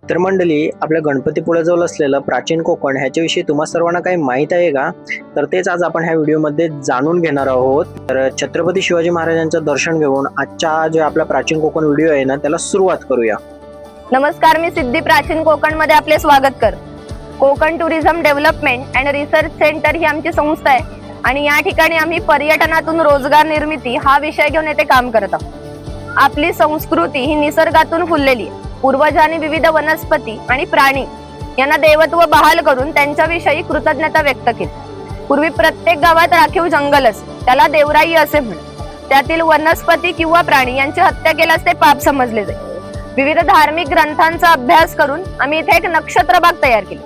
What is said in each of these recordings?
तर मंडळी, आपल्या गणपतीपुळ्याजवळ असलेलं प्राचीन कोकण ह्याच्याविषयी तुम्हा सर्वांना काही माहीत आहे का? तर तेच आज आपण ह्या व्हिडिओमध्ये जाणून घेणार आहोत. तर छत्रपती शिवाजी महाराजांचं दर्शन घेऊन आजचा जो आपला प्राचीन कोकण व्हिडिओ आहे ना, त्याला सुरुवात करूया. नमस्कार, मी सिद्धी प्राचीन कोकण मध्ये आपले स्वागत करते. Konkan tourism development and research centre ही आमची संस्था आहे आणि या ठिकाणी आम्ही पर्यटनातून रोजगार निर्मिती हा विषय घेऊन येथे काम करत आहोत. आपली संस्कृती ही निसर्गातून फुललेली आहे. पूर्वजांनी विविध वनस्पती आणि प्राणी यांना देवत्व बहाल करून त्यांच्याविषयी कृतज्ञता व्यक्त केली. पूर्वी प्रत्येक गावात राखीव जंगल असे, त्याला देवराई असे म्हणत. त्यातील वनस्पती किंवा प्राणी यांची हत्या केल्यास ते पाप समजले जाईल. विविध धार्मिक ग्रंथांचा अभ्यास करून आम्ही इथे एक नक्षत्र बाग तयार केली.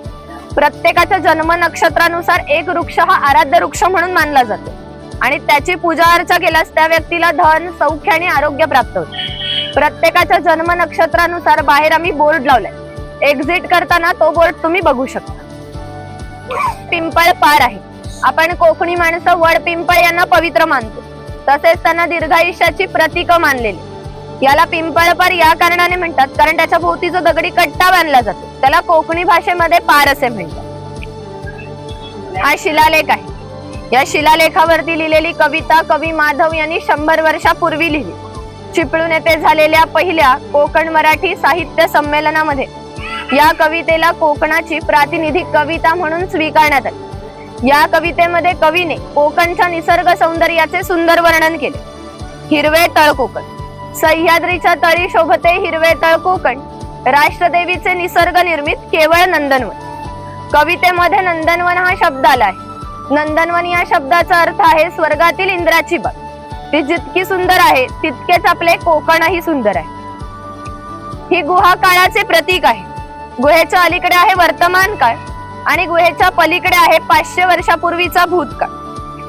प्रत्येकाच्या जन्म नक्षत्रानुसार एक वृक्ष हा आराध्य वृक्ष म्हणून मानला जातो आणि त्याची पूजा अर्चा केल्यास त्या व्यक्तीला धन, सौख्य आणि आरोग्य प्राप्त होते. प्रत्येकाच्या जन्म नक्षत्रानुसार बाहेर आम्ही बोर्ड लावलाय. एक्झिट करताना तो बोर्ड तुम्ही बघू शकता. पिंपळ पार आहे. आपण कोकणी माणसं वड पिंपळ यांना पवित्र मानतो, तसेच त्यांना दीर्घायुष्याची प्रतीक मानलेली. याला पिंपळपार या कारणाने म्हणतात कारण त्याच्या भोवती जो दगडी कट्टा बांधला जातो त्याला कोकणी भाषेमध्ये पार असे म्हणतात. हा शिलालेख आहे. या शिलालेखावरती लिहिलेली कविता कवी माधव यांनी 100 वर्षापूर्वी लिहिली. चिपळूण येथे झालेल्या पहिल्या कोकण मराठी साहित्य संमेलनामध्ये या कवितेला कोकणाची प्रातिनिधिक कविता म्हणून स्वीकारण्यात आली. या कवितेमध्ये कवीने कोकणच्या निसर्ग सौंदर्याचे सुंदर वर्णन केले. हिरवे तळ कोकण. सह्याद्रीच्या तळी शोभते हिरवे तळ कोकण, राष्ट्रदेवीचे निसर्ग निर्मित केवळ नंदनवन. कवितेमध्ये नंदनवन हा शब्द आला आहे. नंदनवन या शब्दाचा अर्थ आहे स्वर्गातील इंद्राची बाग. ती जितकी सुंदर आहे तितकेच आपले कोकणही सुंदर आहे. ही गुहा काळाचे प्रतीक आहे. गुहेच्या अलीकडे आहे वर्तमान काळ आणि गुहेच्या पलीकडे आहे 500 वर्षापूर्वीचा भूतकाळ.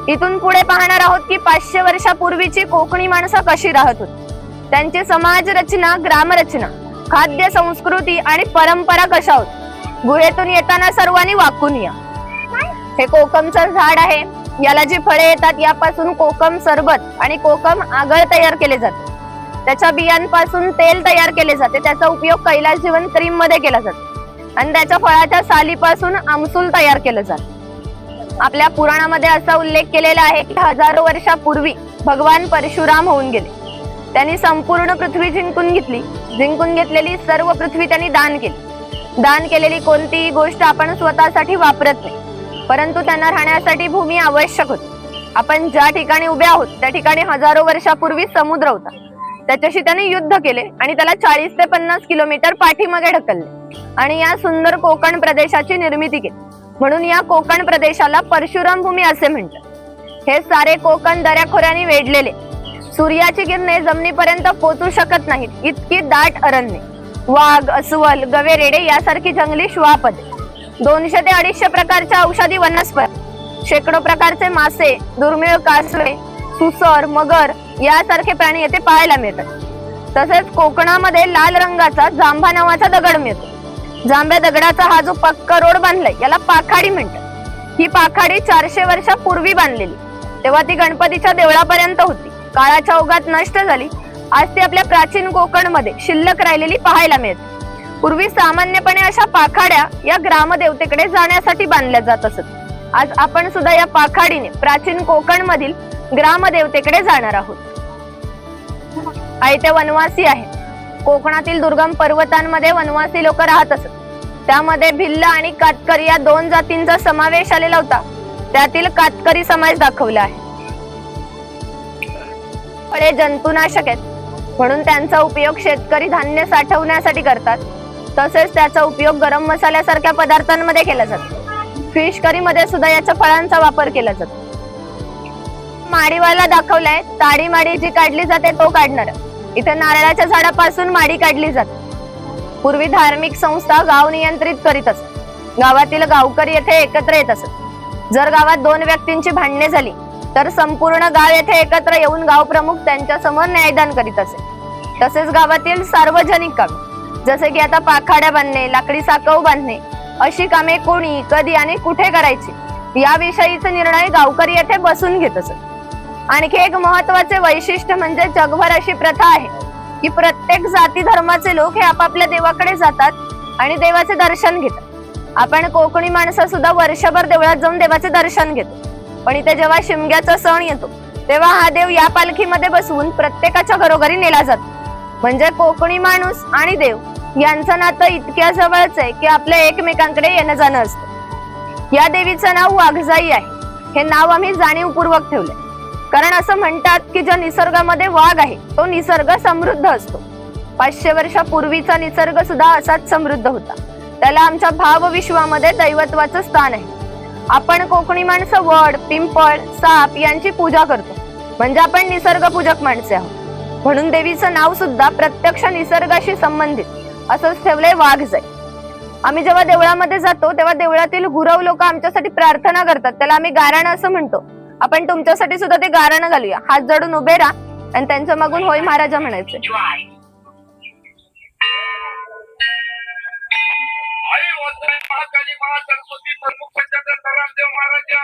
इथून पुढे पाहणार आहोत की 500 वर्षापूर्वीची कोकणी माणसं कशी राहत होती. त्यांची समाज रचना, ग्रामरचना, खाद्य संस्कृती आणि परंपरा कशा होती. गुहेतून येताना सर्वांनी वाकून या. हे कोकमचं झाड आहे. याला जी फळे येतात यापासून कोकम सरबत आणि कोकम आगळ तयार केले जाते. त्याच्या बियांपासून तेल तयार केले जाते. त्याचा उपयोग कैलास जीवन क्रीम मध्ये केला जातो आणि त्याच्या फळाच्या सालीपासून आमसूल तयार केलं जातं. आपल्या पुराणामध्ये असा उल्लेख केलेला आहे की हजारो वर्षापूर्वी भगवान परशुराम होऊन गेले. त्यांनी संपूर्ण पृथ्वी जिंकून घेतली. जिंकून घेतलेली सर्व पृथ्वी त्यांनी दान केली. दान केलेली कोणतीही गोष्ट आपण स्वतःसाठी वापरत नाही, परंतु त्यांना राहण्यासाठी भूमी आवश्यक होती. आपण ज्या ठिकाणी उभे आहोत त्या ठिकाणी हजारो वर्षापूर्वी समुद्र होता. त्याच्याशी त्यांनी युद्ध केले आणि त्याला 40 ते 50 किलोमीटर पाठीमागे ढकलले आणि या सुंदर कोकण प्रदेशाची निर्मिती केली. म्हणून या कोकण प्रदेशाला परशुराम भूमी असे म्हणतात. हे सारे कोकण दऱ्याखोऱ्याने वेढलेले. सूर्याची किरणे जमिनीपर्यंत पोहोचू शकत नाहीत इतकी दाट अरण्ये, वाघ, अस्वल, गवेरेडे यासारखी जंगली श्वापदे, 200 ते 250 प्रकारच्या औषधी वनस्पती, शेकडो प्रकारचे मासे, दुर्मिळ कासवे, सुसर, मगर यासारखे प्राणी येथे पाहायला मिळतात. तसेच कोकणामध्ये लाल रंगाचा जांभा नावाचा दगड मिळतो. जांभ्या दगडाचा हा जो पक्का रोड बांधलाय याला पाखाडी म्हणतात. ही पाखाडी 400 वर्षापूर्वी बांधलेली. तेव्हा ती गणपतीच्या देवळापर्यंत होती. काळाच्या ओघात नष्ट झाली. आज ती आपल्या प्राचीन कोकणमध्ये शिल्लक राहिलेली पाहायला मिळते. पूर्वी सामान्यपणे अशा पाखाड्या या ग्रामदेवतेकडे जाण्यासाठी बांधल्या जात असत. आज आपण सुद्धा या पाखाडीने प्राचीन कोकण मधील ग्रामदेवतेकडे जाणार आहोत. ते वनवासी आहे. कोकणातील दुर्गम पर्वतांमध्ये वनवासी लोक राहत असत. त्यामध्ये भिल्ल आणि कातकरी या 2 जातींचा समावेश आलेला होता. त्यातील कातकरी समाज दाखवला आहे. फळे जंतुनाशक आहेत म्हणून त्यांचा उपयोग शेतकरी धान्य साठवण्यासाठी करतात. तसेच त्याचा उपयोग गरम मसाल्यासारख्या पदार्थांमध्ये केला जातो. फिश करी मध्ये सुद्धा याच्या फळांचा वापर केला जातो. माडीवाला दाखवलाय. ताडी माडी जी काढली जाते तो काढणार. इथे नारळाच्या झाडापासून माडी काढली जाते. पूर्वी धार्मिक संस्था गाव नियंत्रित करीत असत. गावातील गावकरी येथे एकत्र येत असत. जर गावात 2 व्यक्तींची भांडणे झाली तर संपूर्ण गाव येथे एकत्र येऊन गाव प्रमुख त्यांच्या समोर न्यायदान करीत असे. तसेच गावातील सार्वजनिक कामे जसे की आता पाखाड्या बांधणे, लाकडी साकव बांधणे अशी कामे कोणी, कधी आणि कुठे करायची याविषयीचे निर्णय गावकरी येथे बसून घेत असत. आणखी एक महत्वाचे वैशिष्ट्य म्हणजे जगभर अशी प्रथा आहे की प्रत्येक जाती धर्माचे लोक हे आपापल्या देवाकडे जातात आणि देवाचे दर्शन घेतात। आपण कोकणी माणसं सुद्धा वर्षभर देवळात जाऊन देवाचे दर्शन घेतो, पण इथे जेव्हा शिमग्याचा सण येतो तेव्हा हा देव या पालखीमध्ये बसवून प्रत्येकाच्या घरोघरी नेला जातो। म्हणजे कोकणी माणूस आणि देव यांचं नातं इतक्या जवळच आहे की आपल्या एकमेकांकडे येणं जाणं असतं। या देवीचं नाव वाघजाई आहे। हे नाव आम्ही जाणीवपूर्वक ठेवले, कारण असं म्हणतात की ज्या निसर्गामध्ये वाघ आहे तो निसर्ग समृद्ध असतो। 500 वर्षापूर्वीचा निसर्ग सुद्धा असाच समृद्ध होता। त्याला आमच्या भावविश्वामध्ये दैवत्वाचं स्थान आहे। आपण कोकणी माणसं वड, पिंपळ, साप यांची पूजा करतो, म्हणजे आपण निसर्ग पूजक माणसे आहोत। म्हणून देवीचं नाव सुद्धा प्रत्यक्ष निसर्गाशी संबंधित असंच ठेवलंय वाघजाई। आम्ही जेव्हा देवळामध्ये जातो तेव्हा देवळातील गुरव लोक आमच्यासाठी प्रार्थना करतात, त्याला आम्ही गाराणं असं म्हणतो। आपण तुमच्यासाठी सुद्धा ते गाराणं घालूया। हात जोडून उभे राहा आणि त्यांच्या मागून होय महाराजा म्हणायचे। महाकाली महासरस्वती प्रमुख पंचायत रामदेव महाराजा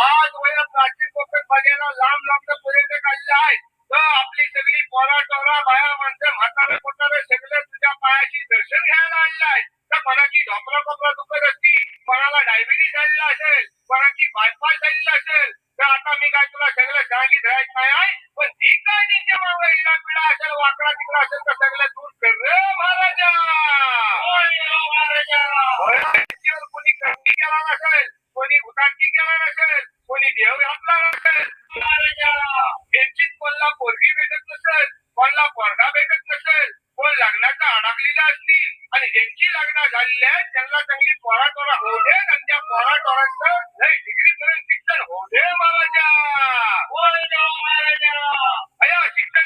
आज वया प्राचीन कोकण बघायला लांब लांब पर्यटक आलेले आहेत। तर आपली सगळी पोरा टोरा बाया माणसं म्हातारे कोतारे सगळे तुझ्या पायाशी दर्शन घ्यायला आलेले आहेत। तर कोणाची ढोकरा कोपरा दुखत असतील, कोणाला डायबिटीस झालेला असेल, कोणाची बायपास झालेला असेल, तर आता मी काय तुला सगळं सांगित राहायचं नाही आहे, पण जी काय त्यांच्या मागं इडा पिडा असेल, वाकडा तिकडा असेल तर सगळं दूर कर रे महाराजा। कोणी क्रांती केला नसेल, कोणी उदांती केला नसेल, कोणी देव घातला नसेल महाराजा, त्यांची कोणला पोरगी भेटत नसेल, कोणला पोरगा भेटत नसेल, कोण लग्नाचा अडकलेला असतील आणि ज्यांची लग्न झालेली आहेत त्यांना चांगली पोरा टोरा होऊ दे आणि त्या पोरा टोरांचं लय डिग्री पर्यंत शिक्षण होऊ दे महाराजा। अया शिक्षण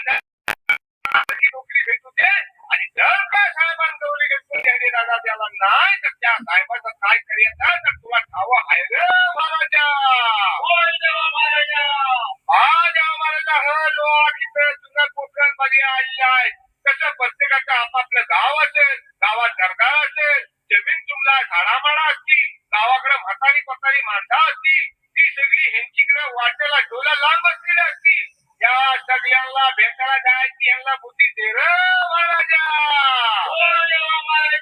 नोकरी भेटू दे आणि जर का साहेबांनी घेतली त्याने दादा त्याला नाही तर त्या साहेबाचं काय करायचं तर तुला ठाव आहे रे महाराजा। आज महाराजा ह लोक इथे जुनं कोकण मध्ये आलेले आहेत। कसं प्रत्येकाचं आपापलं गाव असेल, गावात दरगाह असेल, जमीन जुमला झाडामाडा असतील, गावाकडे म्हातारी पतारी माणसं असतील, ती सगळी ह्यांचीकडे वाटेला डोला लांब असलेली असतील। या सगळ्यांना भेटायला जायची यांना बुद्धी दे रे महाराजा।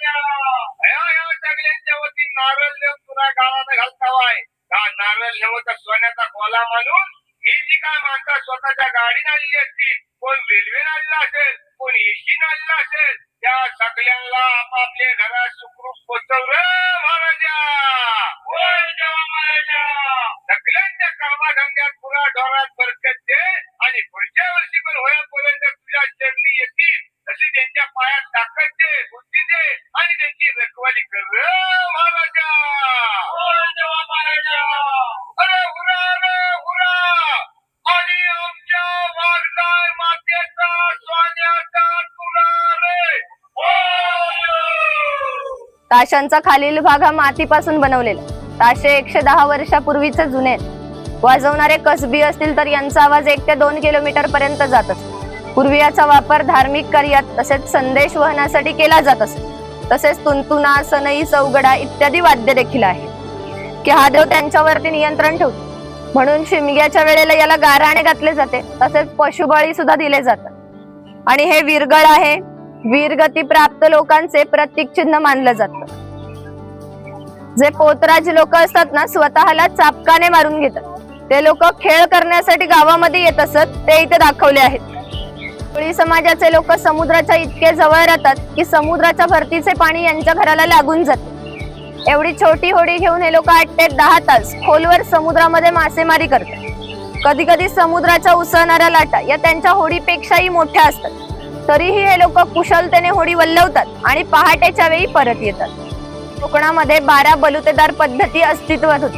या सगळ्यांच्या वरती नारळ देऊन तुला गावाला घालतावाय का नारळ नेवता सोन्याचा कोला मानून ही जी काय माणसं स्वतःच्या गाडीने आलेली असतील, कोण रेल्वेने आलेला असेल, कोण एसटीने आलेला असेल, त्या सगळ्यांना आपापल्या घरात सुखरूप पोचव रे महाराजा। सगळ्यांच्या कामाधंद्यात पुरा डोरात बरकत दे आणि पुढच्या वर्षी पण होयापर्यंत तुझ्या चरणी येतील तशी त्यांच्या पायात ताकद दे, बुद्धी दे आणि त्यांची रखवाली कर रे महाराजा। अरे हुरा रे हुरा आणि आमच्या वाघजाई मातेचा सोन्याचा तुरा रे। ताशांचा खालील भाग हा मातीपासून बनवलेला। ताशे 110 वर्षापूर्वीचे जुने आहेत। वाजवणारे कसबी असतील तर यांचा आवाज 1 ते 2 किलोमीटर पर्यंत जात असतो। पूर्वी याचा वापर धार्मिक कार्यात तसेच संदेश वहनासाठी केला जात असे। तसेच तुंतुना, सनई, चौगडा इत्यादी वाद्य देखील आहे की हा देव त्यांच्यावरती नियंत्रण ठेवतो। म्हणून शिमग्याच्या वेळेला याला गाराणे घातले जाते, तसेच पशुबळी सुद्धा दिले जातात। आणि हे वीरगळ आहे, वीरगती प्राप्त लोकांचे प्रतीक चिन्ह मानलं जातं। जे पोतराज लोक असतात ना, स्वतःला चापकाने मारून घेतात। ते लोक खेळ करण्यासाठी गावामध्ये येत असत, ते इथे दाखवले आहेत। कोळी समाजाचे लोक समुद्राच्या इतके जवळ राहतात की समुद्राच्या भरतीचे पाणी यांच्या घराला लागून जाते। एवढी छोटी होडी घेऊन हे लोक 8 ते 10 तास खोलवर समुद्रामध्ये मासेमारी करतात। कधी कधी समुद्राच्या उसळणाऱ्या लाटा या त्यांच्या होडीपेक्षाही मोठ्या असतात, तरीही हे लोक कुशलतेने होडी वल्लवतात आणि पहाटेच्या वेळी परत येतात। कोकणामध्ये 12 बलुतेदार पद्धती अस्तित्वात होती,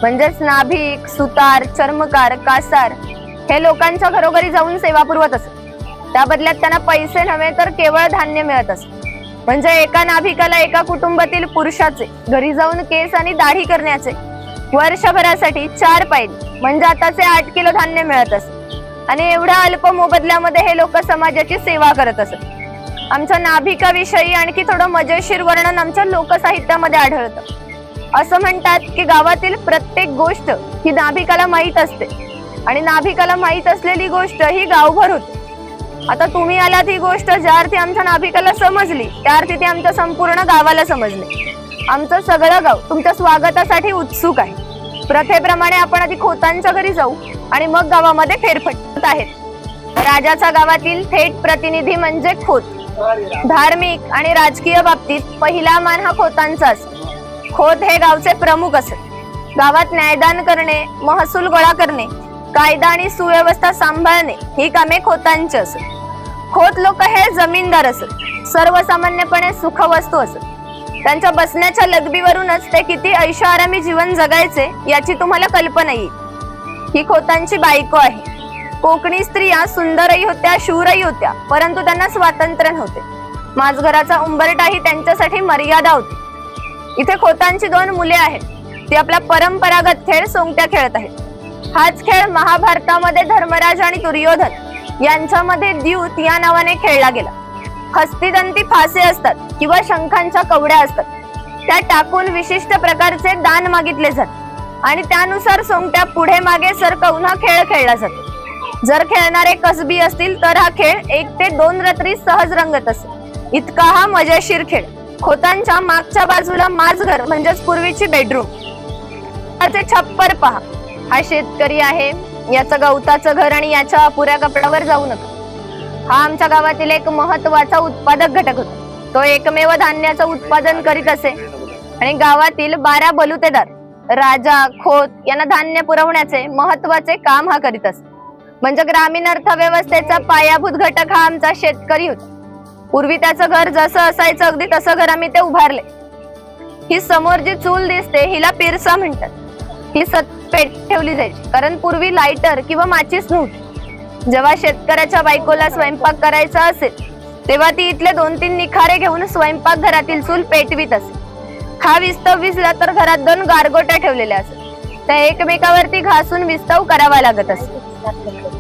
म्हणजेच नाभिक, सुतार, चर्मकार, कासार हे लोकांच्या घरोघरी जाऊन सेवा पुरवत असत। त्या बदल्यात त्यांना पैसे नव्हे तर केवळ धान्य मिळत असत। म्हणजे एका नाभिकाला एका कुटुंबातील पुरुषाचे घरी जाऊन केस आणि दाढी करण्याचे वर्षभरासाठी 4 पायली म्हणजे आताचे 8 किलो धान्य मिळत असत। आणि एवढ्या अल्प मोबदल्यामध्ये हे लोक समाजाची सेवा करत असत। आमच्या नाभिकाविषयी आणखी थोडं मजेशीर वर्णन आमच्या लोकसाहित्यामध्ये आढळतं। असं म्हणतात की गावातील प्रत्येक गोष्ट ही नाभिकाला माहीत असते आणि नाभिकाला माहीत असलेली गोष्ट ही गावभर होते। आता तुम्ही आलात ही गोष्ट ज्या अर्थी आमच्या नाभिकाला समजली त्या अर्थी ती आमच्या संपूर्ण गावाला समजली. आमचं सगळं गाव तुमच्या स्वागतासाठी उत्सुक आहे. प्रथेप्रमाणे आपण आधी खोतांच्या घरी जाऊ आणि मग गावामध्ये फेरफटत आहेत. राजाच्या गावातील थेट प्रतिनिधी म्हणजे खोत. धार्मिक आणि राजकीय बाबतीत पहिला मान हा खोतांचा असतो. खोत हे गावचे प्रमुख असत. गावात न्यायदान करणे, महसूल गोळा करणे, कायदा आणि सुव्यवस्था सांभाळणे ही कामे खोतांची असत. खोत लोक हे जमीनदार असत. सर्वसामान्यपणे सुखवस्तू असत. त्यांच्या बसण्याच्या लग्बीवरूनच ते किती ऐशोआरामी जीवन जगायचे याची तुम्हाला कल्पना येईल. ही खोतांची बायको आहे. कोकणी स्त्रिया सुंदरही होत्या, शूरही होत्या, परंतु त्यांना स्वातंत्र्य नव्हते. माझघराचा उंबरठाही त्यांच्यासाठी मर्यादा होती. इथे खोतांची 2 मुले आहेत. ती आपला परंपरागत खेळ सोंगट्या खेळत आहेत. हाच खेळ महाभारतामध्ये धर्मराज आणि दुर्योधन यांच्यामध्ये द्यूत या नावाने खेळला गेला. हस्तिदंती फासे असतात किंवा शंखांच्या कवड्या असतात. त्या टाकून विशिष्ट प्रकारचे दान मागितले जातात आणि त्यानुसार सोंगट्या पुढे मागे सरकवून हा खेळ खेळला जातो. जर खेळणारे कसबी असतील तर हा खेळ 1 ते 2 रात्री सहज रंगत असे. इतका हा मजेशीर खेळ. खोतांच्या मागच्या बाजूला माझघर म्हणजेच पूर्वीची बेडरूम. त्याचे छप्पर पहा. हा शेतकरी आहे. याचं गवताचं घर आणि याच्या अपुऱ्या कपड्यावर जाऊ नका. हा आमच्या गावातील एक महत्वाचा उत्पादक घटक होता. तो एकमेव धान्याचं उत्पादन करीत असे आणि गावातील 12 बलुतेदार, राजा, खोत यांना धान्य पुरवण्याचे महत्वाचे काम हा करीत असे. म्हणजे ग्रामीण अर्थव्यवस्थेचा पायाभूत घटक हा आमचा शेतकरी होता. पूर्वी त्याचं घर जसं असायचं अगदी तसं घर आम्ही ते उभारले. ही समोर जी चूल दिसते हिला पिरसा म्हणतात. ही पेट ठेवली जायची कारण पूर्वी लायटर किंवा माचीस नव्हती. जेव्हा शेतकऱ्याच्या बायकोला स्वयंपाक करायचा असेल तेव्हा ती इथले 2-3 निखारे घेऊन स्वयंपाक घरातील चूल पेटवीत असे. हा विस्तव विजला तर घरात 2 गारगोट्या ठेवलेल्या असत. त्या एकमेकावरती घासून विस्तव करावा लागत असे.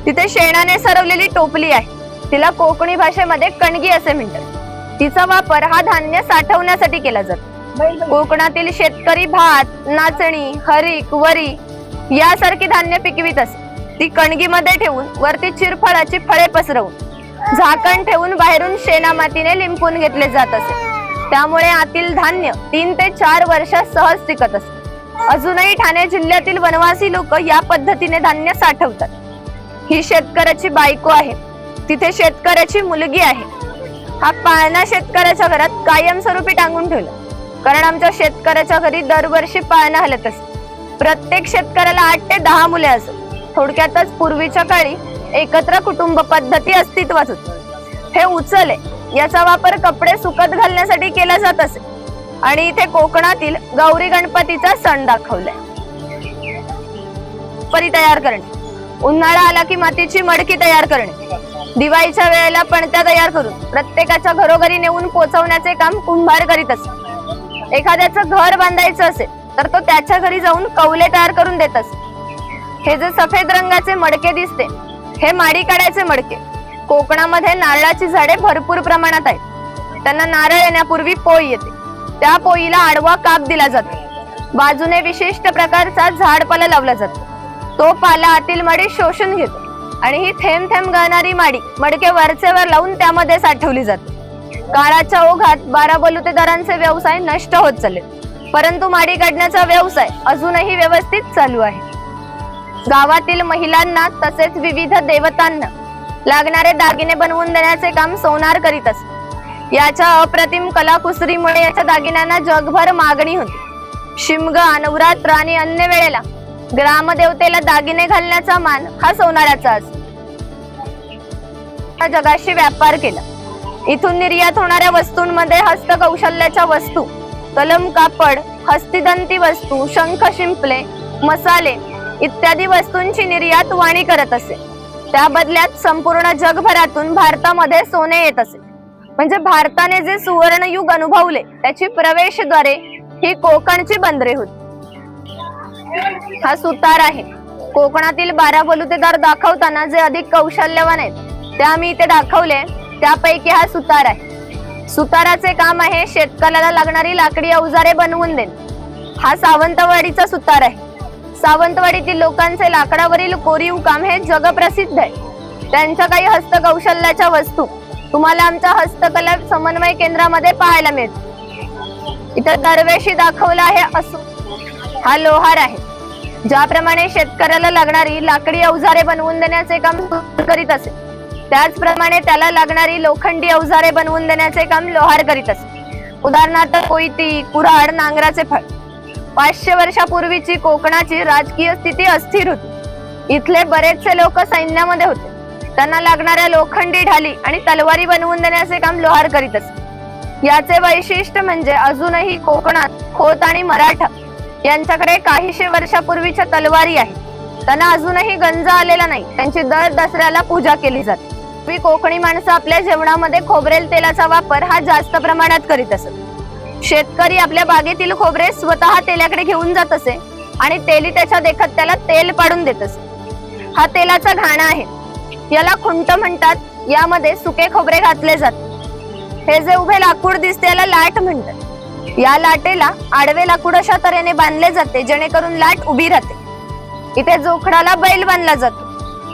तिथे शेणाने सरवलेली टोपली आहे. तिला कोकणी भाषेमध्ये कणगी असे म्हणतात. तिचा वापर हा धान्य साठवण्यासाठी केला जातो. कोकणातील शेतकरी भात, नाचणी, हरीक, वरी यासारखी धान्य पिकवीत असे. ती कणगीमध्ये ठेवून वरती चिरफळाची फळे पसरवून झाकण ठेवून बाहेरून शेणा मातीने लिंपून घेतले जात असे. त्यामुळे आतील धान्य 3 ते 4 वर्ष सहज टिकत असे. अजूनही ठाणे जिल्ह्यातील वनवासी लोक या पद्धतीने धान्य साठवतात. ही शेतकऱ्याची बायको आहे. तिथे शेतकऱ्याची मुलगी आहे. हा पाळणा शेतकऱ्याच्या घरात कायमस्वरूपी टांगून ठेवला कारण आमच्या शेतकऱ्याच्या घरी दरवर्षी पाळणा हलत असे. प्रत्येक शेतकऱ्याला 8 ते 10 मुले असत. थोडक्यातच पूर्वीच्या काळी एकत्र कुटुंब पद्धती अस्तित्वात होती. हे उचले याचा वापर कपडे सुकत घालण्यासाठी केला जात असे आणि इथे कोकणातील गौरी गणपतीचा सण दाखवलाय. परी तयार करणे. उन्हाळा आला की मातीची मडकी तयार करणे. दिवाळीच्या वेळेला पणत्या तयार करून प्रत्येकाच्या घरोघरी नेऊन पोचवण्याचे काम कुंभार करीत असे. एखाद्याचं घर बांधायचं असेल तर तो त्याच्या घरी जाऊन कौले तयार करून देत असे. हे जे सफेद रंगाचे मडके दिसते हे माडी काढायचे मडके. कोकणामध्ये नारळाची झाडे भरपूर प्रमाणात आहेत. त्यांना नारळ येण्यापूर्वी पोई येते. त्या पोईला आडवा काप दिला जातो. बाजूने विशिष्ट प्रकारचा झाडपाला लावला जातो. तो पाला आतील माडी शोषून घेतो आणि ही थेंब थेंब गळणारी माडी मडके वरचेवर लावून त्यामध्ये साठवली जाते. काळाच्या ओघात 12 बलुतेदारांचे व्यवसाय नष्ट होत चालले, परंतु माडी काढण्याचा व्यवसाय अजूनही व्यवस्थित चालू आहे. गावातील महिलांना तसेच विविध देवतांना लागणारे दागिने बनवून देण्याचे काम सोनार करीत असते. याच्या अप्रतिम कलाकुसरीमुळे याच्या दागिन्यांना जगभर मागणी होती. शिमगा, नवरात्र आणि अन्य वेळेला ग्रामदेवतेला दागिने घालण्याचा मान हा सोनाराचा असतो. जगाशी व्यापार केला. इथून निर्यात होणाऱ्या वस्तूंमध्ये हस्तकौशल्याच्या वस्तू, कलम कापड, हस्तिदंती वस्तू, शंख शिंपले, मसाले इत्यादी वस्तूंची निर्यात वाणी करत असे. त्या बदल्यात संपूर्ण जगभरातून भारतामध्ये सोने येत असे. म्हणजे भारताने जे सुवर्ण युग अनुभवले त्याची प्रवेशद्वारे ही कोकणची बंदरे होती. हा सुतार आहे. कोकणातील 12 बलुतेदार दाखवताना जे अधिक कौशल्यवान आहेत ते आम्ही इथे दाखवले. त्यापैकी हा सुतार आहे. सुताराचे काम आहे शेतकऱ्याला लागणारी लाकडी अवजारे बनवून देणे. हा सावंतवाडीचा सुतार आहे. सावंतवाडीतील लोकांचे लाकडावरील कोरीव काम हे जगप्रसिद्ध आहे. त्यांच्या काही हस्तकौशल्याच्या वस्तू तुम्हाला आमच्या हस्तकला समन्वय केंद्रामध्ये पाहायला मिळतील। इथं दरवेशी दाखवला आहे असो हा लोहार आहे। ज्याप्रमाणे शेतकऱ्याला लागणारी लाकडी अवजारे बनवून देण्याचे काम करीत असे, त्याचप्रमाणे त्याला लागणारी लोखंडी अवजारे बनवून देण्याचे काम लोहार करीत असे। उदाहरणार्थ कोयती, कुऱ्हाड, नांगराचे फळ। 500 वर्षापूर्वीची कोकणाची राजकीय स्थिती अस्थिर होती। इथले बरेचसे लोक सैन्यामध्ये होते। त्यांना लागणाऱ्या लोखंडी ढाली आणि तलवारी बनवून देण्याचे काम लोहार करीत असे। याचे वैशिष्ट्य म्हणजे अजूनही कोकणात खोत आणि मराठा यांच्याकडे काहीशे वर्षापूर्वीच्या तलवारी आहेत। त्यांना अजूनही गंज आलेला नाही। त्यांची दर दसऱ्याला पूजा केली जाते। कोकणी माणसं आपल्या जेवणामध्ये खोबरेल तेलाचा वापर हा जास्त प्रमाणात करीत असत। शेतकरी आपल्या बागेतील खोबरे स्वतः तेलाकडे घेऊन जात असे आणि तेली त्याच्या देखत त्याला तेल पाडून देत असे। हा तेलाचा घाणा आहे, याला खुंट म्हणतात। यामध्ये सुके खोबरे घातले जाते। हे जे उभे लाकूड दिसते याला लाट म्हणतात। या लाटेला आडवे लाकूड अशा तऱ्हेने बांधले जाते जेणेकरून लाट उभी राहते। इथे जोखडाला बैल बांधला जातो।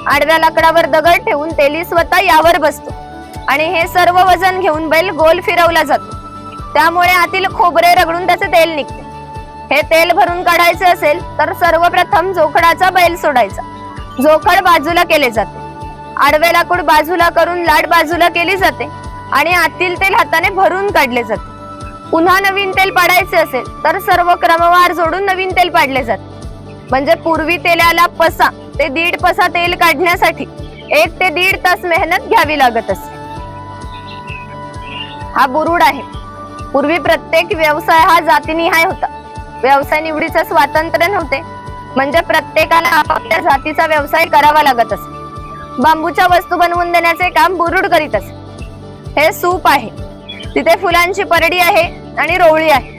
आडव्या लाकडावर दगड ठेवून तेली स्वतः यावर बसतो आणि हे सर्व वजन घेऊन बैल गोल फिरवला जातो। त्यामुळे आतील खोबरे रगडून त्याचे तेल निघते। हे तेल भरून काढायचे असेल तर सर्वप्रथम जोखडाचा बैल सोडायचा। जोखड बाजूला केले जाते। आडवे लाकूड बाजूला करून लाट बाजूला केली जाते आणि आतील तेल हाताने भरून काढले जाते। पुन्हा नवीन तेल पाडायचे असेल तर सर्व क्रमवार जोडून नवीन तेल पाडले जाते। म्हणजे पूर्वी तेलाला पसा ते 1.5 पसा तेल काढण्यासाठी 1 ते 1.5 तास मेहनत घ्यावी लागत असे। हा बुरुड आहे। पूर्वी प्रत्येक व्यवसाय हा जातीनिहाय होता। व्यवसाय निवडीचं स्वातंत्र्य नव्हते, म्हणजे प्रत्येकाला आपापल्या जातीचा व्यवसाय करावा लागत असे। बांबूच्या वस्तू बनवून देण्याचे काम बुरुड करीत असे। हे सूप आहे। तिथे फुलांची परडी आहे आणि रोवळी आहे।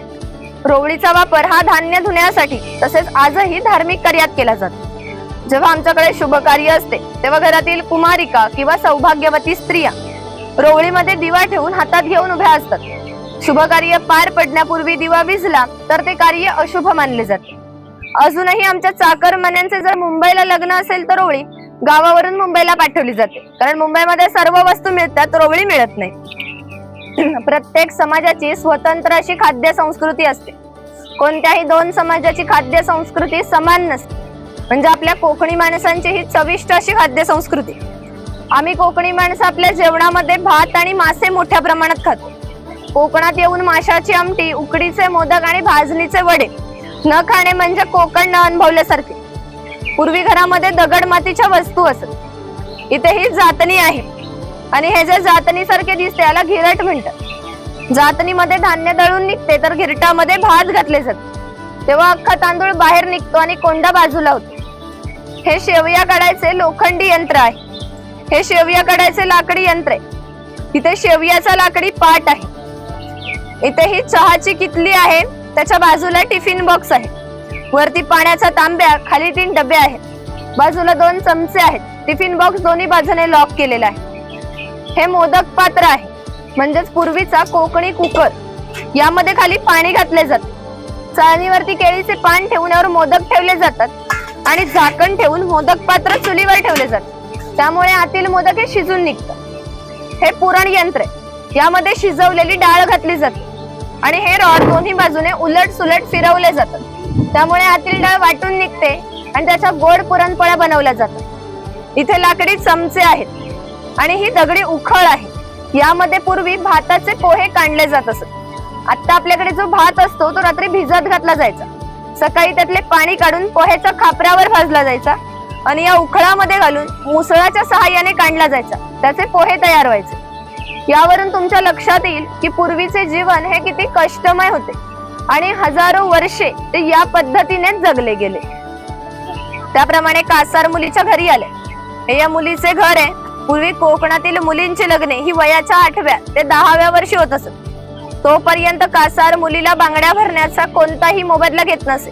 रोवळीचा वापर हा धान्य धुण्यासाठी तसेच आजही धार्मिक कार्यात केला जातो। जेव्हा आमच्याकडे शुभ कार्य असते तेव्हा घरातील कुमारिका किंवा सौभाग्यवती स्त्रिया रोवळीमध्ये दिवा ठेवून हातात घेऊन उभ्या असतात। शुभ कार्य पार पडण्यापूर्वी दिवा विझला तर ते कार्य अशुभ मानले जाते। अजूनही आमच्या चाकरमान्यांचे जर मुंबईला लग्न असेल तर रोवळी गावावरून मुंबईला पाठवली जाते, कारण मुंबईमध्ये सर्व वस्तू मिळतात, रोवळी मिळत नाही। प्रत्येक समाजाची स्वतंत्र अशी खाद्य संस्कृती असते। कोणत्याही 2 समाजाची खाद्य संस्कृती समान नसते। म्हणजे आपल्या कोकणी माणसांची ही चविष्ट अशी खाद्य संस्कृती। आम्ही कोकणी माणसं आपल्या जेवणामध्ये भात आणि मासे मोठ्या प्रमाणात खातो। कोकणात येऊन माशाची आमटी, उकडीचे मोदक आणि भाजणीचे वडे न खाणे म्हणजे कोकण न अनुभवल्यासारखे। पूर्वी घरामध्ये दगड मातीच्या वस्तू असत। इथे ही जातनी आहे आणि हे जे जातनी सारखे दिसते याला घिरट म्हणतात। जातनीमध्ये धान्य दळून निघते तर घिरटामध्ये भात घातले जाते। तेव्हा अख्खा तांदूळ बाहेर निघतो आणि कोंडा बाजूला होतो। हे शेवया काढायचे लोखंडी यंत्र आहे। हे शेवया काढायचे लाकडी यंत्र आहे। इथे शेवयाचा लाकडी पाट आहे। इथे ही चहाची किटली आहे, त्याच्या बाजूला टिफिन बॉक्स आहे। वरती पाण्याचा तांब्या, खाली 3 डबे आहेत। बाजूला 2 चमचे आहेत। टिफिन बॉक्स दोन्ही बाजूने लॉक केलेला आहे। हे मोदक पात्र आहे, म्हणजेच पूर्वीचा कोकणी कुकर। यामध्ये खाली पाणी घातले जाते। चाळणीवरती केळीचे पान ठेवून यावर मोदक ठेवले जातात आणि झाकण ठेवून मोदक पात्र चुलीवर ठेवले जाते। त्यामुळे आतील मोदक हे शिजून निघतात। हे पुरण यंत्र आहे। यामध्ये शिजवलेली डाळ घातली जाते आणि हे रॉड दोन्ही बाजूने उलट सुलट फिरवले जातात। त्यामुळे आतील डाळ वाटून निघते आणि त्याच्या गोड पुरणपोळ्या बनवल्या जातात। इथे लाकडी चमचे आहेत आणि ही दगडी उखळ आहे। यामध्ये पूर्वी भाताचे पोहे काढले जात असत। आता आपल्याकडे जो भात असतो तो रात्री भिजत घातला जायचा। सकाळी त्यातले पाणी काढून पोह्याच्या खापरावर भाजला जायचा आणि या उखळामध्ये घालून मुसळाच्या सहाय्याने काढला जायचा। त्याचे पोहे तयार व्हायचे। यावरून तुमच्या लक्षात येईल की पूर्वीचे जीवन हे किती कष्टमय होते आणि हजारो वर्षे ते या पद्धतीने जगले गेले। त्याप्रमाणे कासार मुलीच्या घरी आले। हे या मुलीचे घर आहे। पूर्वी कोकणातील मुलींची लग्ने ही वयाच्या 8व्या ते 10व्या वर्षी होत असत। तोपर्यंत कासार मुलीला बांगड्या भरण्याचा कोणताही मोबदला घेत नसे।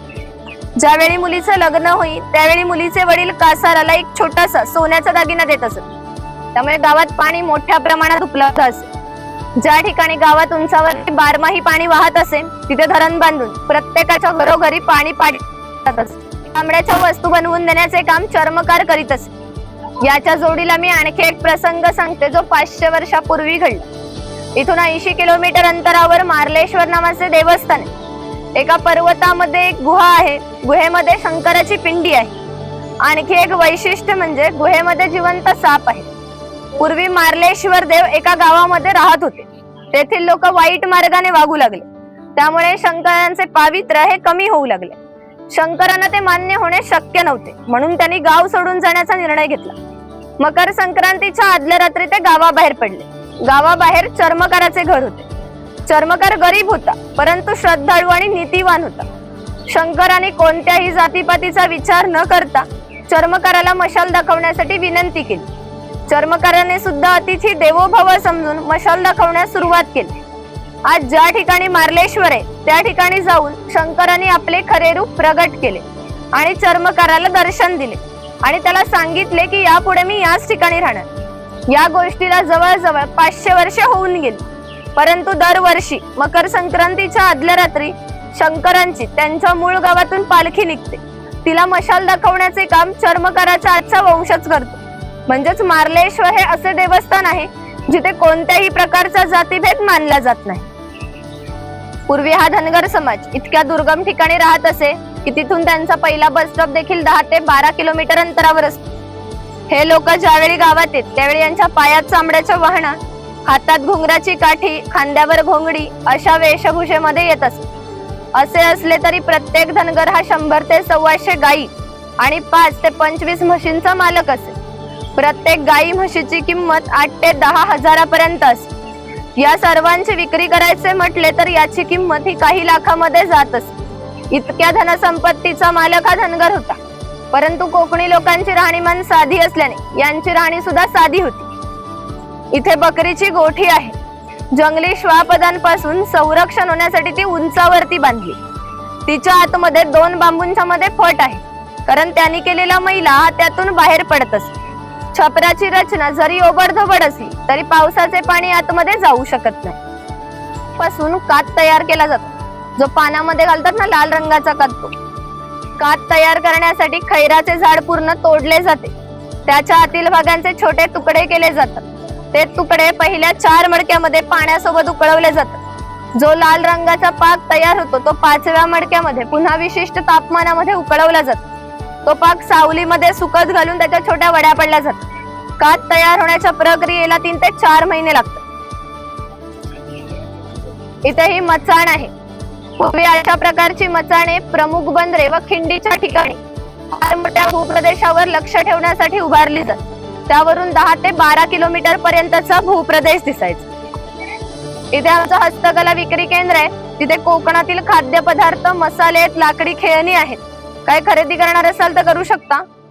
ज्यावेळी मुलीचं लग्न होईल त्यावेळी मुलीचे वडील कासाराला एक छोटासा सोन्याचा दागिना देत असत। त्यामुळे गावात पाणी मोठ्या प्रमाणात उपलब्ध असे। ज्या ठिकाणी गावात उंचावरती 12माही पाणी वाहत असे तिथे धरण बांधून प्रत्येकाच्या घरोघरी पाणी पाडत असे। तांबड्याच्या वस्तू बनवून देण्याचे काम चर्मकार करीत असे। याच्या जोडीला मी आणखी एक प्रसंग सांगते जो 500 वर्षापूर्वी घडला। इथून 80 किलोमीटर अंतरावर मार्लेश्वर नावाचे देवस्थान आहे। एका पर्वतामध्ये एक गुहा आहे, गुहेमध्ये शंकराची पिंडी आहे। आणखी एक वैशिष्ट्य म्हणजे गुहेमध्ये जिवंत साप आहे। पूर्वी मार्लेश्वर देव एका गावामध्ये राहत होते। तेथील लोक वाईट मार्गाने वागू लागले, त्यामुळे शंकरांचे पावित्र्य हे कमी होऊ लागले। शंकरांना ते मान्य होणे शक्य नव्हते, म्हणून त्यांनी गाव सोडून जाण्याचा निर्णय घेतला। मकर संक्रांतीच्या आदल्या रात्री ते गावाबाहेर पडले। गावाबाहेर चर्मकाराचे घर होते। चर्मकार गरीब होता, परंतु श्रद्धाळू आणि नीतिवान होता। शंकरांनी कोणत्याही जातीपातीचा विचार न करता चर्मकाराला मशाल दाखवण्यासाठी विनंती केली। चर्मकाराने सुद्धा अतिथी देवो भव समजून मशाल दाखवण्यास सुरुवात केली। आज ज्या ठिकाणी मार्लेश्वर आहे त्या ठिकाणी जाऊन शंकरांनी आपले खरे रूप प्रगट केले आणि चर्मकाराला दर्शन दिले आणि त्याला सांगितले की यापुढे मी याच ठिकाणी राहणार। या गोष्टीला जवळजवळ 500 वर्षे होऊन गेली, परंतु दरवर्षी मकर संक्रांतीच्या आदल्या रात्री शंकरांची त्यांच्या मूळ गावातून पालखी निघते। तिला मशाल दाखवण्याचे काम चर्मकाराचा आजचा वंशच करतो। म्हणजेच मार्लेश्वर हे असे देवस्थान आहे जिथे कोणत्याही प्रकारचा जातीभेद मानला जात नाही। पूर्वी हा धनगर समाज इतक्या दुर्गम ठिकाणी राहत असे की तिथून त्यांचा पहिला बस स्टॉप देखील 10 ते 12 किलोमीटर अंतरावर असतो। हे लोक ज्यावेळी गावात येत त्यावेळी यांच्या पायात चांबड्याच्या वहणा, हातात घुंगराची काठी, खांद्यावर घोंगडी अशा वेशभूषेमध्ये येत असत। असे असले तरी प्रत्येक धनगर हा 100 ते 125 गायी आणि 5 ते 25 म्हशींचा मालक असे। प्रत्येक गायी म्हशीची किंमत 8 ते 10 हजारापर्यंत असते। या सर्वांची विक्री करायचे म्हटले तर याची किंमत ही काही लाखामध्ये जात असते। इतक्या धनसंपत्तीचा मालक हा धनगर होता, परंतु कोकणी लोकांची राहणीमान साधी असल्याने यांची राहणी सुद्धा साधी होती। इथे बकरीची गोठी आहे। जंगली श्वापदांपासून संरक्षण होण्यासाठी ती उंचावरती बांधली। तिच्या आतमध्ये 2 बांबूंच्या मध्ये फट आहे, कारण त्यांनी केलेला मैला हा त्यातून बाहेर पडत असतो। छपराची रचना जरी ओबडधोबड असली तरी पावसाचे पाणी आतमध्ये जाऊ शकत नाही। पासून कात तयार केला जातो, जो पानामध्ये घालतात ना लाल रंगाचा कात। तो कात तयार करण्यासाठी खैराचे झाड पूर्ण तोडले जाते। त्याच्या आतील भागांचे छोटे तुकडे केले जातात। ते तुकडे पहिल्या 4 मडक्यामध्ये पाण्यासोबत उकळवले जातात। जो लाल रंगाचा पाक तयार होतो तो 5व्या मडक्यामध्ये पुन्हा विशिष्ट तापमानामध्ये उकळवला जातो। तो पाक सावलीमध्ये सुकत घालून त्याच्या छोट्या वड्या पडल्या जातात। कात तयार होण्याच्या प्रक्रियेला 3 ते 4 महिने लागतात। इथे ही मचाण आहे। पूर्वी अशा प्रकारची मचाणे प्रमुख बंदरे व खिंडीच्या ठिकाणी फार मोठ्या भूप्रदेशावर लक्ष ठेवण्यासाठी उभारली जातात। त्यावरून 10 ते 12 किलोमीटर पर्यंतचा भूप्रदेश दिसायचा। इथे आमचं हस्तकला विक्री केंद्र आहे, तिथे कोकणातील खाद्यपदार्थ, मसाले, लाकडी खेळणी आहेत। काय खरेदी करणार असाल तर करू शकता।